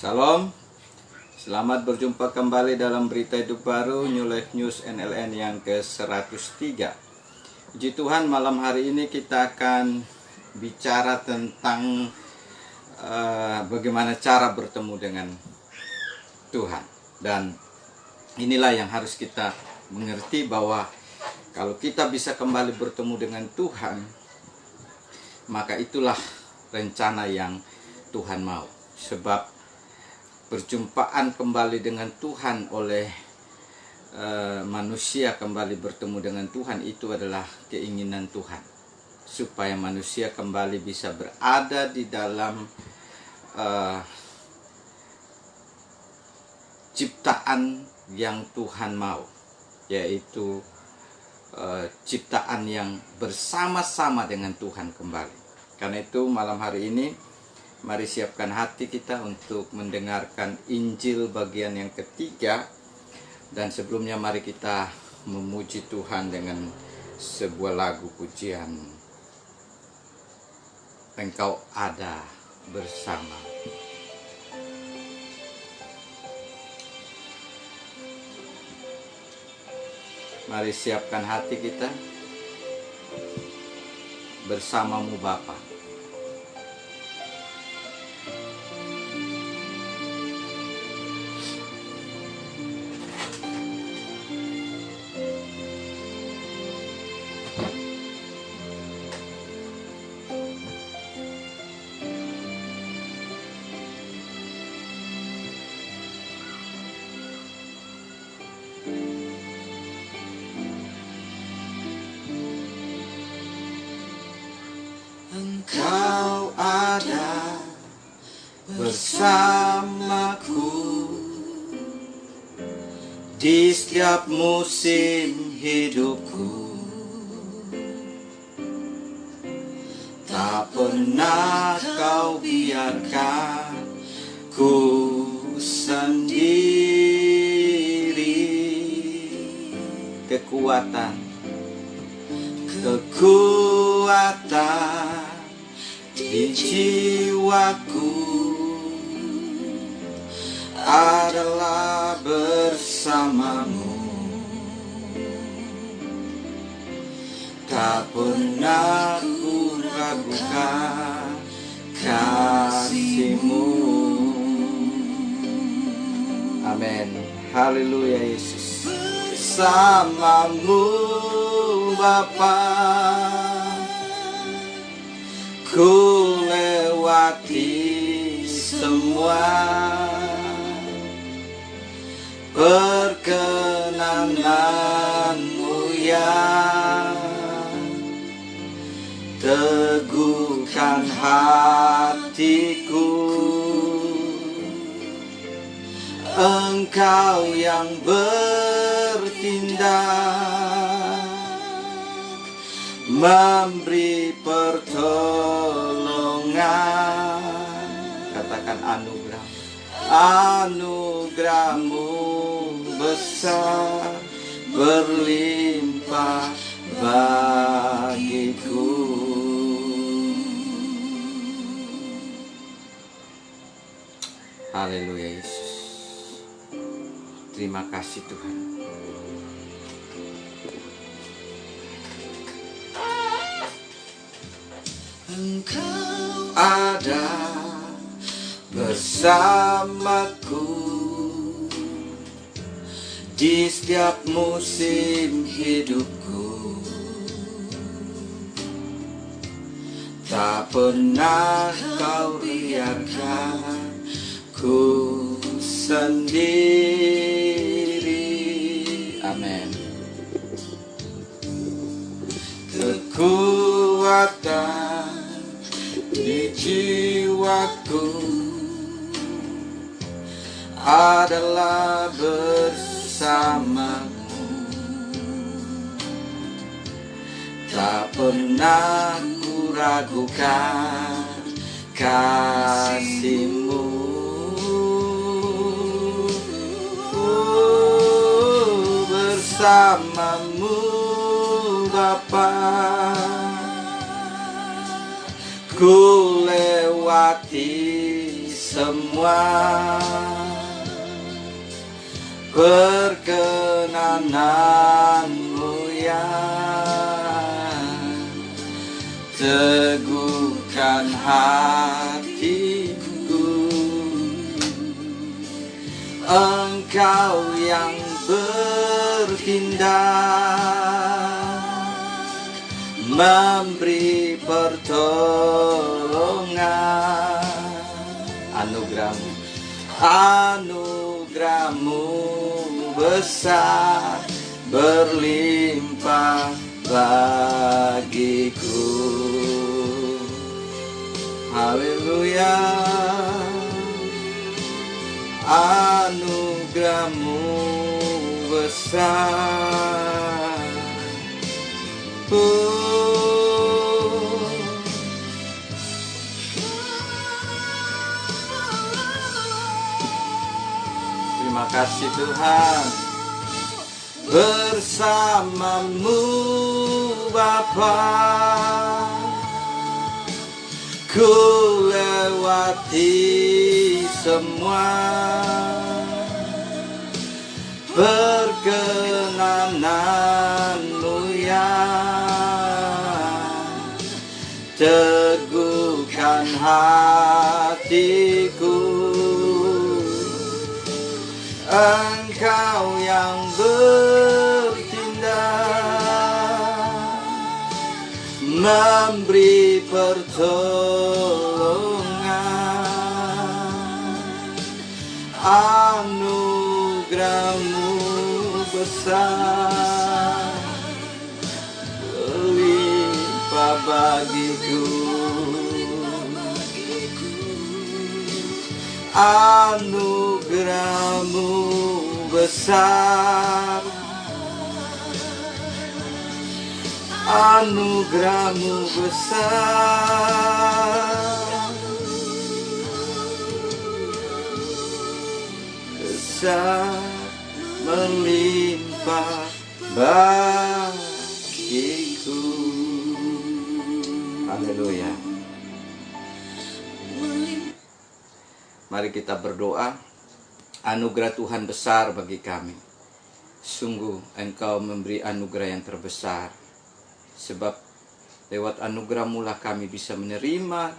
Salam, selamat berjumpa kembali dalam berita hidup baru New Life News NLN yang ke-103. Puji Tuhan, malam hari ini kita akan bicara tentang bagaimana cara bertemu dengan Tuhan. Dan inilah yang harus kita mengerti, bahwa kalau kita bisa kembali bertemu dengan Tuhan, maka itulah rencana yang Tuhan mau. Sebab perjumpaan kembali dengan Tuhan oleh manusia, kembali bertemu dengan Tuhan, itu adalah keinginan Tuhan, supaya manusia kembali bisa berada di dalam ciptaan yang Tuhan mau, yaitu ciptaan yang bersama-sama dengan Tuhan kembali. Karena itu malam hari ini, mari siapkan hati kita untuk mendengarkan Injil bagian yang ketiga. Dan sebelumnya mari kita memuji Tuhan dengan sebuah lagu pujian, Engkau ada bersama. Mari siapkan hati kita. Bersamamu Bapa. Engkau ada bersamaku di setiap musim hidupku. Tak pernah kau biarkan ku sendiri. Kekuatan di jiwaku adalah bersamamu. Tak pernah ku ragukan kasih-Mu. Amin. Haleluya Yesus. Bersamamu Bapa, ku lewati semua perkenananmu yang teguhkan hatiku. Engkau yang bertindak, memberi pertolongan. Katakan anugerah. Anugerah-Mu besar, berlimpah bagiku. Haleluya Yesus. Terima kasih Tuhan. Engkau ada bersamaku di setiap musim hidupku. Tak pernah kau biarkan ku sendiri. Amin. Kekuatan di jiwaku adalah bersamamu. Tak pernah ku ragukan kasih-Mu. Bersamamu Bapa, ku lewati semua perkenananmu ya. Teguhkan hatiku, Engkau yang bertindak, memberi pertolongan. Anugerahmu besar, berlimpah bagiku. Haleluya. Anugerahmu besar. Terima kasih Tuhan. Bersamamu Bapa, ku lewati semua perkenananmu ya. Teguhkan hatiku, Engkau yang bertindak, memberi pertolongan. Anugerahmu besar, berlimpah bagiku. Anugerahmu besar, anugerahmu besar, besar melimpah bagiku. Haleluya. Mari kita berdoa. Anugerah Tuhan besar bagi kami. Sungguh Engkau memberi anugerah yang terbesar. Sebab lewat anugerah-Mu lah kami bisa menerima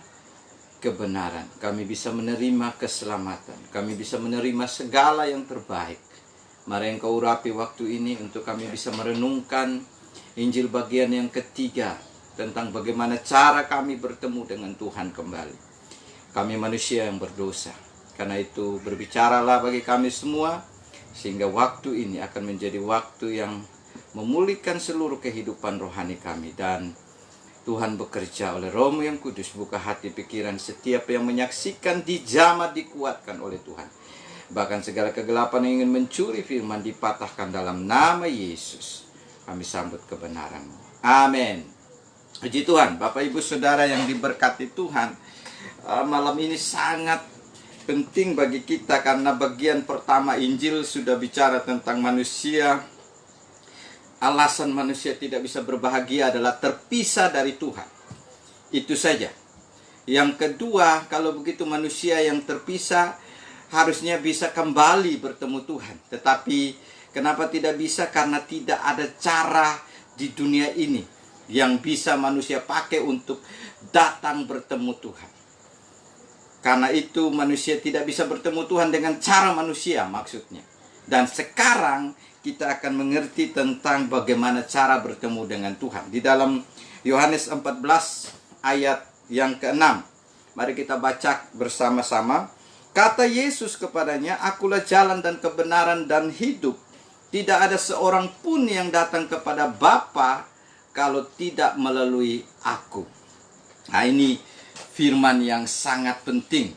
kebenaran. Kami bisa menerima keselamatan. Kami bisa menerima segala yang terbaik. Mari Engkau urapi waktu ini untuk kami bisa merenungkan Injil bagian yang ketiga. Tentang bagaimana cara kami bertemu dengan Tuhan kembali. Kami manusia yang berdosa. Karena itu berbicaralah bagi kami semua. Sehingga waktu ini akan menjadi waktu yang memulihkan seluruh kehidupan rohani kami. Dan Tuhan bekerja oleh Roh-Mu yang kudus. Buka hati pikiran setiap yang menyaksikan, dijamah, dikuatkan oleh Tuhan. Bahkan segala kegelapan yang ingin mencuri firman dipatahkan dalam nama Yesus. Kami sambut kebenaran-Mu. Amin. Puji Tuhan. Bapak Ibu Saudara yang diberkati Tuhan. Malam ini sangat penting bagi kita karena bagian pertama Injil sudah bicara tentang manusia. Alasan manusia tidak bisa berbahagia adalah terpisah dari Tuhan. Itu saja. Yang kedua, kalau begitu manusia yang terpisah harusnya bisa kembali bertemu Tuhan. Tetapi kenapa tidak bisa? Karena tidak ada cara di dunia ini yang bisa manusia pakai untuk datang bertemu Tuhan. Karena itu manusia tidak bisa bertemu Tuhan dengan cara manusia maksudnya. Dan sekarang kita akan mengerti tentang bagaimana cara bertemu dengan Tuhan. Di dalam Yohanes 14 ayat yang ke-6. Mari kita baca bersama-sama. Kata Yesus kepadanya, "Akulah jalan dan kebenaran dan hidup. Tidak ada seorang pun yang datang kepada Bapa kalau tidak melalui aku." Nah, ini firman yang sangat penting.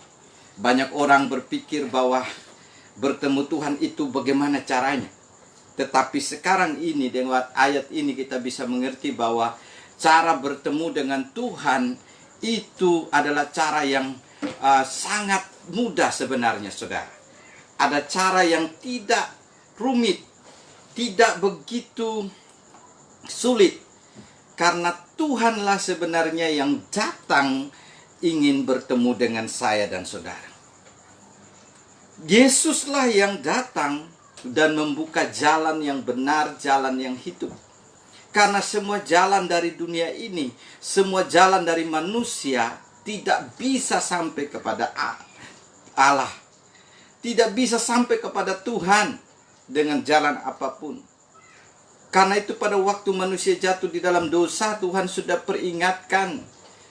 Banyak orang berpikir bahwa bertemu Tuhan itu bagaimana caranya. Tetapi sekarang ini lewat ayat ini kita bisa mengerti bahwa cara bertemu dengan Tuhan itu adalah cara yang sangat mudah sebenarnya, saudara. Ada cara yang tidak rumit, tidak begitu sulit. Karena Tuhanlah sebenarnya yang datang ingin bertemu dengan saya dan saudara. Yesuslah yang datang dan membuka jalan yang benar, jalan yang hidup. Karena semua jalan dari dunia ini, semua jalan dari manusia tidak bisa sampai kepada Allah. Tidak bisa sampai kepada Tuhan dengan jalan apapun. Karena itu pada waktu manusia jatuh di dalam dosa, Tuhan sudah peringatkan,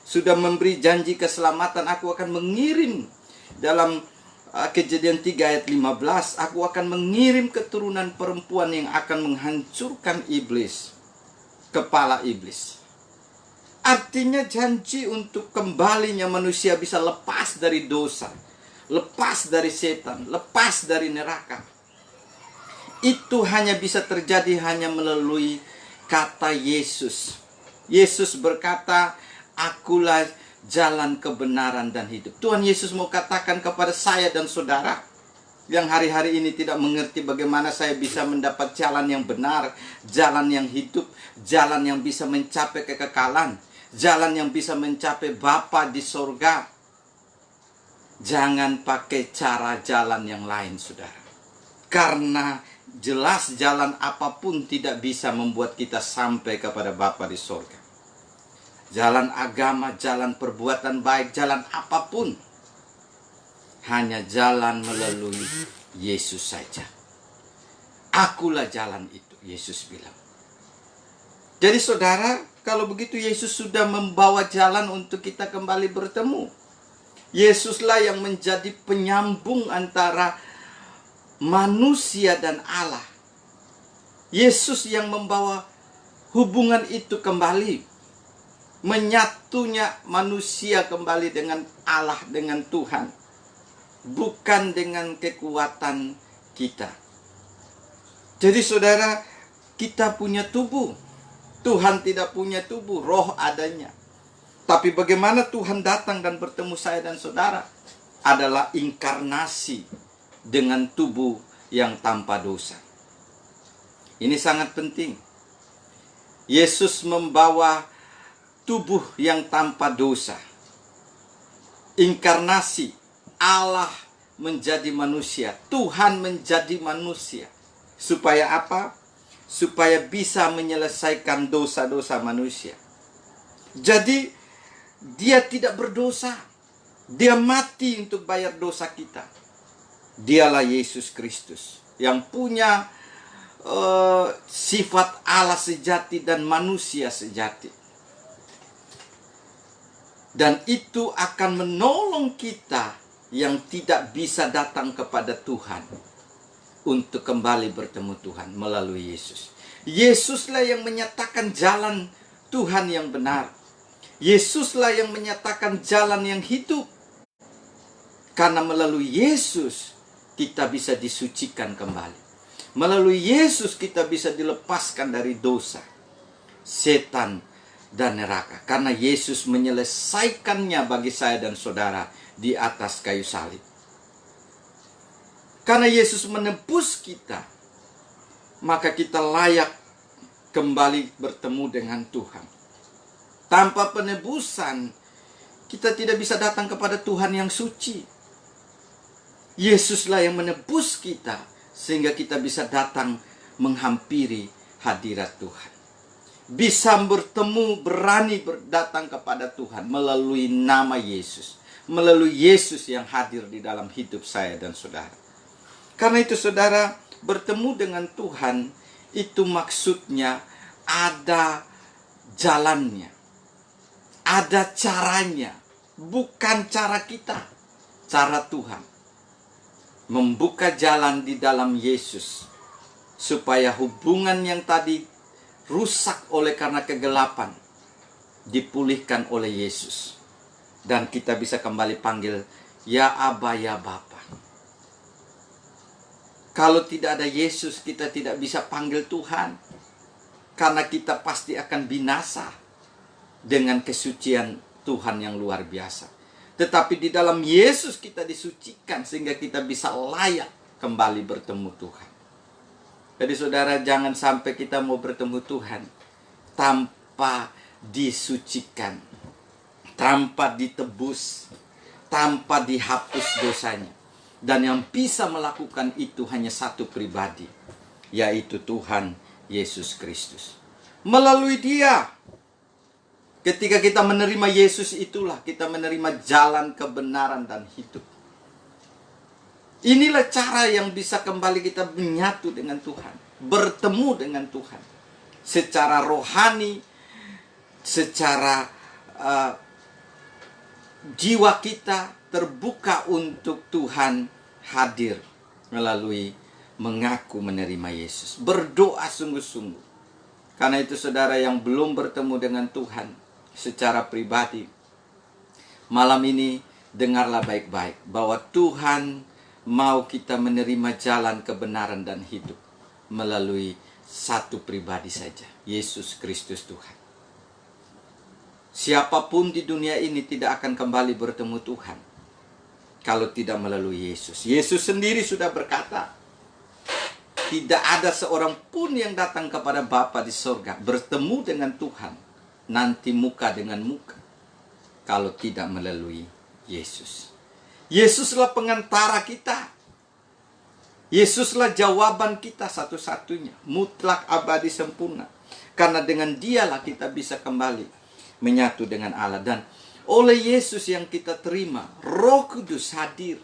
sudah memberi janji keselamatan. Aku akan mengirim dalam Kejadian 3 ayat 15, aku akan mengirim keturunan perempuan yang akan menghancurkan iblis, kepala iblis. Artinya janji untuk kembalinya manusia bisa lepas dari dosa, lepas dari setan, lepas dari neraka. Itu hanya bisa terjadi hanya melalui kata Yesus. Yesus berkata, akulah jalan kebenaran dan hidup. Tuhan Yesus mau katakan kepada saya dan saudara yang hari-hari ini tidak mengerti bagaimana saya bisa mendapat jalan yang benar, jalan yang hidup, jalan yang bisa mencapai kekekalan, jalan yang bisa mencapai Bapa di sorga. Jangan pakai cara jalan yang lain, saudara. Karena jelas jalan apapun tidak bisa membuat kita sampai kepada Bapa di sorga. Jalan agama, jalan perbuatan baik, jalan apapun, hanya jalan melalui Yesus saja. Akulah jalan itu, Yesus bilang. Jadi saudara, kalau begitu Yesus sudah membawa jalan untuk kita kembali bertemu. Yesuslah yang menjadi penyambung antara manusia dan Allah. Yesus yang membawa hubungan itu kembali. Menyatunya manusia kembali dengan Allah, dengan Tuhan. Bukan dengan kekuatan kita. Jadi saudara, kita punya tubuh. Tuhan tidak punya tubuh, roh adanya. Tapi bagaimana Tuhan datang dan bertemu saya dan saudara? Adalah inkarnasi dengan tubuh yang tanpa dosa. Ini sangat penting. Yesus membawa tubuh yang tanpa dosa. Inkarnasi, Allah menjadi manusia, Tuhan menjadi manusia. Supaya apa? Supaya bisa menyelesaikan dosa-dosa manusia. Jadi dia tidak berdosa. Dia mati untuk bayar dosa kita. Dialah Yesus Kristus yang punya sifat Allah sejati dan manusia sejati. Dan itu akan menolong kita yang tidak bisa datang kepada Tuhan untuk kembali bertemu Tuhan melalui Yesus. Yesuslah yang menyatakan jalan Tuhan yang benar. Yesuslah yang menyatakan jalan yang hidup. Karena melalui Yesus kita bisa disucikan kembali. Melalui Yesus kita bisa dilepaskan dari dosa, setan, dan neraka. Karena Yesus menyelesaikannya bagi saya dan saudara di atas kayu salib. Karena Yesus menebus kita, maka kita layak kembali bertemu dengan Tuhan. Tanpa penebusan, kita tidak bisa datang kepada Tuhan yang suci. Yesuslah yang menebus kita, sehingga kita bisa datang menghampiri hadirat Tuhan. Bisa bertemu, berani datang kepada Tuhan melalui nama Yesus. Melalui Yesus yang hadir di dalam hidup saya dan saudara. Karena itu saudara, bertemu dengan Tuhan itu maksudnya ada jalannya. Ada caranya. Bukan cara kita, cara Tuhan. Membuka jalan di dalam Yesus. Supaya hubungan yang tadi rusak oleh karena kegelapan dipulihkan oleh Yesus. Dan kita bisa kembali panggil ya Aba, ya Bapa. Kalau tidak ada Yesus, kita tidak bisa panggil Tuhan. Karena kita pasti akan binasa dengan kesucian Tuhan yang luar biasa. Tetapi di dalam Yesus kita disucikan sehingga kita bisa layak kembali bertemu Tuhan. Jadi saudara, jangan sampai kita mau bertemu Tuhan tanpa disucikan, tanpa ditebus, tanpa dihapus dosanya. Dan yang bisa melakukan itu hanya satu pribadi, yaitu Tuhan Yesus Kristus. Melalui Dia, ketika kita menerima Yesus, itulah kita menerima jalan kebenaran dan hidup. Inilah cara yang bisa kembali kita menyatu dengan Tuhan, bertemu dengan Tuhan secara rohani, secara jiwa kita terbuka untuk Tuhan hadir melalui mengaku menerima Yesus. Berdoa sungguh-sungguh. Karena itu saudara yang belum bertemu dengan Tuhan secara pribadi, malam ini dengarlah baik-baik bahwa Tuhan mau kita menerima jalan kebenaran dan hidup melalui satu pribadi saja, Yesus Kristus Tuhan. Siapapun di dunia ini tidak akan kembali bertemu Tuhan kalau tidak melalui Yesus. Yesus sendiri sudah berkata, tidak ada seorang pun yang datang kepada Bapa di sorga bertemu dengan Tuhan nanti muka dengan muka kalau tidak melalui Yesus. Yesuslah pengantara kita. Yesuslah jawaban kita satu-satunya, mutlak, abadi, sempurna. Karena dengan Dialah kita bisa kembali menyatu dengan Allah. Dan oleh Yesus yang kita terima, Roh Kudus hadir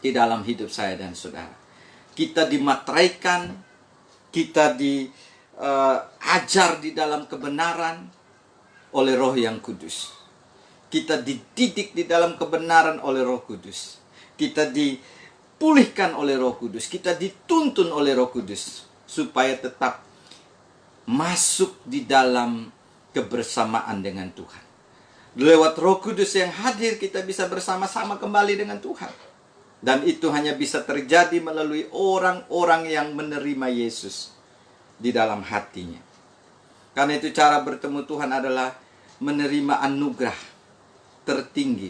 di dalam hidup saya dan saudara. Kita dimateraikan, kita diajar di dalam kebenaran oleh Roh yang kudus. Kita dididik di dalam kebenaran oleh Roh Kudus. Kita dipulihkan oleh Roh Kudus. Kita dituntun oleh Roh Kudus supaya tetap masuk di dalam kebersamaan dengan Tuhan. Lewat Roh Kudus yang hadir, kita bisa bersama-sama kembali dengan Tuhan. Dan itu hanya bisa terjadi melalui orang-orang yang menerima Yesus di dalam hatinya. Karena itu cara bertemu Tuhan adalah menerima anugerah tertinggi,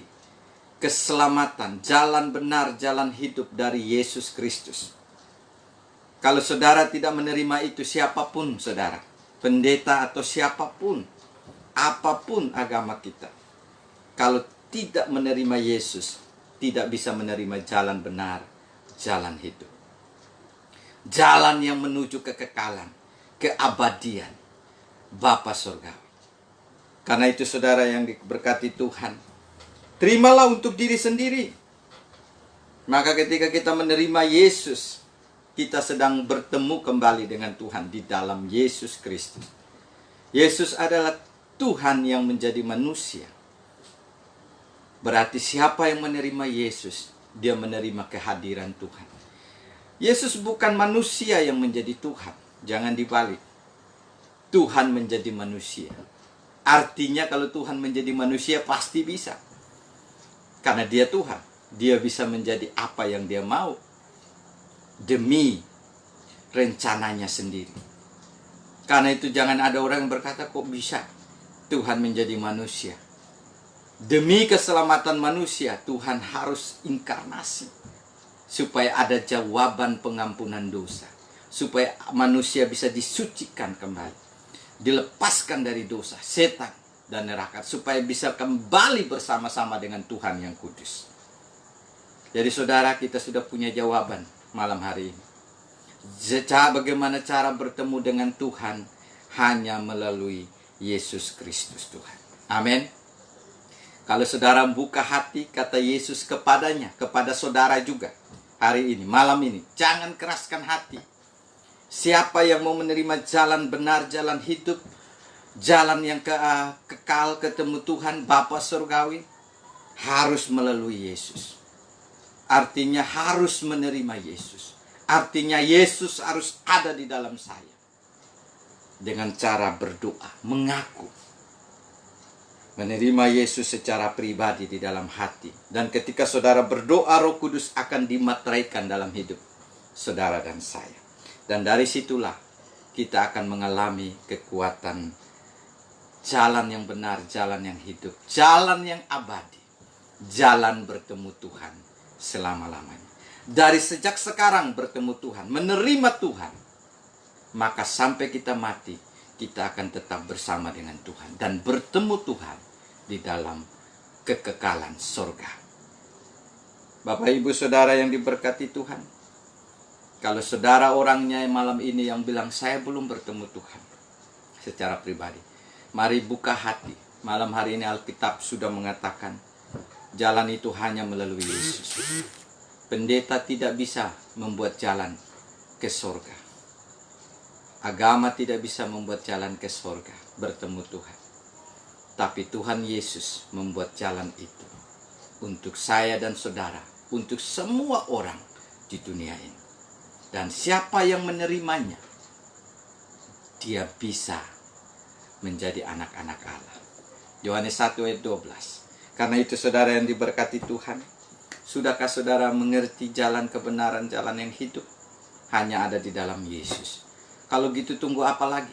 keselamatan, jalan benar, jalan hidup dari Yesus Kristus. Kalau saudara tidak menerima itu, siapapun saudara, pendeta atau siapapun, apapun agama kita, kalau tidak menerima Yesus, tidak bisa menerima jalan benar, jalan hidup, jalan yang menuju kekekalan, keabadian Bapa Surgawi. Karena itu saudara yang diberkati Tuhan, terimalah untuk diri sendiri. Maka ketika kita menerima Yesus, kita sedang bertemu kembali dengan Tuhan di dalam Yesus Kristus. Yesus adalah Tuhan yang menjadi manusia. Berarti siapa yang menerima Yesus, dia menerima kehadiran Tuhan. Yesus bukan manusia yang menjadi Tuhan. Jangan dibalik. Tuhan menjadi manusia. Artinya kalau Tuhan menjadi manusia pasti bisa. Karena Dia Tuhan. Dia bisa menjadi apa yang Dia mau. Demi rencananya sendiri. Karena itu jangan ada orang yang berkata, kok bisa Tuhan menjadi manusia. Demi keselamatan manusia, Tuhan harus inkarnasi. Supaya ada jawaban pengampunan dosa. Supaya manusia bisa disucikan kembali. Dilepaskan dari dosa, setan, dan neraka. Supaya bisa kembali bersama-sama dengan Tuhan yang kudus. Jadi saudara, kita sudah punya jawaban malam hari ini. Bagaimana cara bertemu dengan Tuhan? Hanya melalui Yesus Kristus Tuhan. Amin. Kalau saudara buka hati, kata Yesus kepadanya, kepada saudara juga hari ini, malam ini, jangan keraskan hati. Siapa yang mau menerima jalan benar, jalan hidup, jalan yang kekal ketemu Tuhan Bapa Surgawi, harus melalui Yesus. Artinya harus menerima Yesus. Artinya Yesus harus ada di dalam saya. Dengan cara berdoa, mengaku. Menerima Yesus secara pribadi di dalam hati. Dan ketika saudara berdoa, Roh Kudus akan dimateraikan dalam hidup saudara dan saya. Dan dari situlah kita akan mengalami kekuatan jalan yang benar, jalan yang hidup, jalan yang abadi, jalan bertemu Tuhan selama-lamanya. Dari sejak sekarang bertemu Tuhan, menerima Tuhan, maka sampai kita mati, kita akan tetap bersama dengan Tuhan dan bertemu Tuhan di dalam kekekalan surga. Bapak Ibu Saudara yang diberkati Tuhan, kalau saudara orangnya malam ini yang bilang saya belum bertemu Tuhan secara pribadi, mari buka hati. Malam hari ini Alkitab sudah mengatakan jalan itu hanya melalui Yesus. Pendeta tidak bisa membuat jalan ke surga. Agama tidak bisa membuat jalan ke surga, bertemu Tuhan. Tapi Tuhan Yesus membuat jalan itu untuk saya dan saudara, untuk semua orang di dunia ini. Dan siapa yang menerimanya, dia bisa menjadi anak-anak Allah. Yohanes 1 ayat 12. Karena itu saudara yang diberkati Tuhan, sudahkah saudara mengerti jalan kebenaran, jalan yang hidup? Hanya ada di dalam Yesus. Kalau gitu tunggu apa lagi?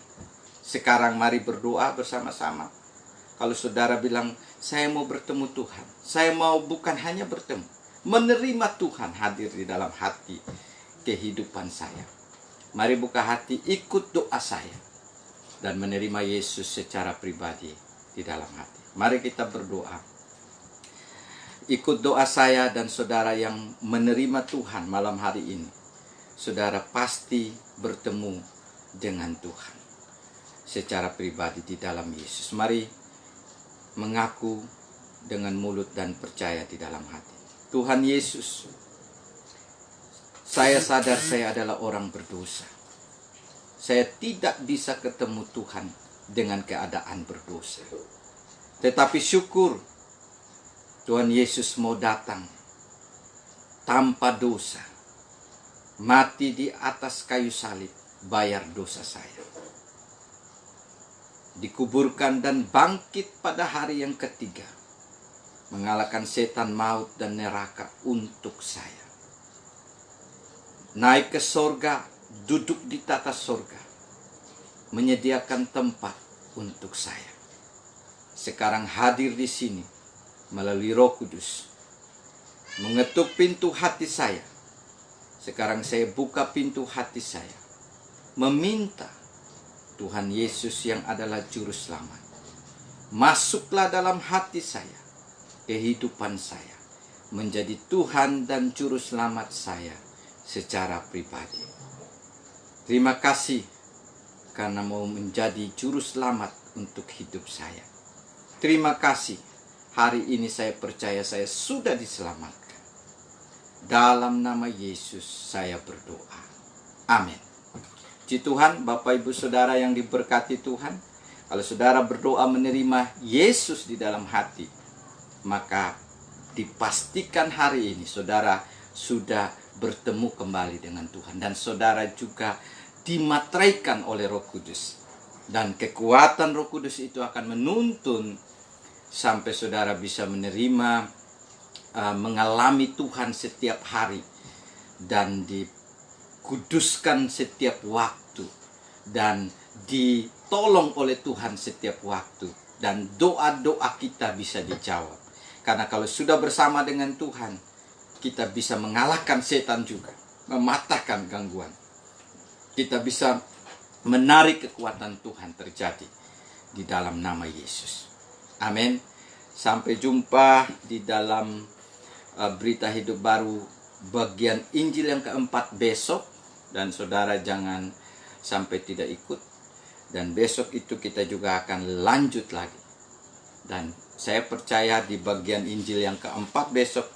Sekarang mari berdoa bersama-sama. Kalau saudara bilang, saya mau bertemu Tuhan. Saya mau bukan hanya bertemu, menerima Tuhan hadir di dalam hati kehidupan saya. Mari buka hati, ikut doa saya, dan menerima Yesus secara pribadi di dalam hati. Mari kita berdoa. Ikut doa saya dan saudara yang menerima Tuhan malam hari ini. Saudara pasti bertemu dengan Tuhan secara pribadi di dalam Yesus. Mari mengaku dengan mulut dan percaya di dalam hati. Tuhan Yesus, saya sadar saya adalah orang berdosa. Saya tidak bisa ketemu Tuhan dengan keadaan berdosa. Tetapi syukur Tuhan Yesus mau datang tanpa dosa, mati di atas kayu salib, bayar dosa saya, dikuburkan dan bangkit pada hari yang ketiga, mengalahkan setan, maut dan neraka untuk saya. Naik ke sorga, duduk di tata sorga, menyediakan tempat untuk saya. Sekarang hadir di sini melalui Roh Kudus, mengetuk pintu hati saya. Sekarang saya buka pintu hati saya, meminta Tuhan Yesus yang adalah Juru Selamat, masuklah dalam hati saya, kehidupan saya, menjadi Tuhan dan Juru Selamat saya secara pribadi. Terima kasih karena mau menjadi Juru Selamat untuk hidup saya. Terima kasih, hari ini saya percaya saya sudah diselamatkan. Dalam nama Yesus saya berdoa. Amin. Puji Tuhan, Bapak Ibu Saudara yang diberkati Tuhan, kalau saudara berdoa menerima Yesus di dalam hati, maka dipastikan hari ini saudara sudah bertemu kembali dengan Tuhan. Dan saudara juga dimateraikan oleh Roh Kudus. Dan kekuatan Roh Kudus itu akan menuntun sampai saudara bisa menerima, mengalami Tuhan setiap hari, dan dikuduskan setiap waktu, dan ditolong oleh Tuhan setiap waktu, dan doa-doa kita bisa dijawab. Karena kalau sudah bersama dengan Tuhan, kita bisa mengalahkan setan juga, mematahkan gangguan. Kita bisa menarik kekuatan Tuhan terjadi di dalam nama Yesus. Amin. Sampai jumpa di dalam Berita Hidup Baru bagian Injil yang keempat besok. Dan saudara jangan sampai tidak ikut. Dan besok itu kita juga akan lanjut lagi. Dan saya percaya di bagian Injil yang keempat besok,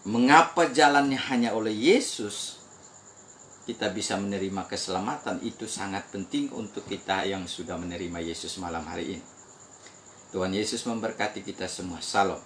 mengapa jalannya hanya oleh Yesus kita bisa menerima keselamatan, itu sangat penting untuk kita yang sudah menerima Yesus malam hari ini. Tuhan Yesus memberkati kita semua. Salam.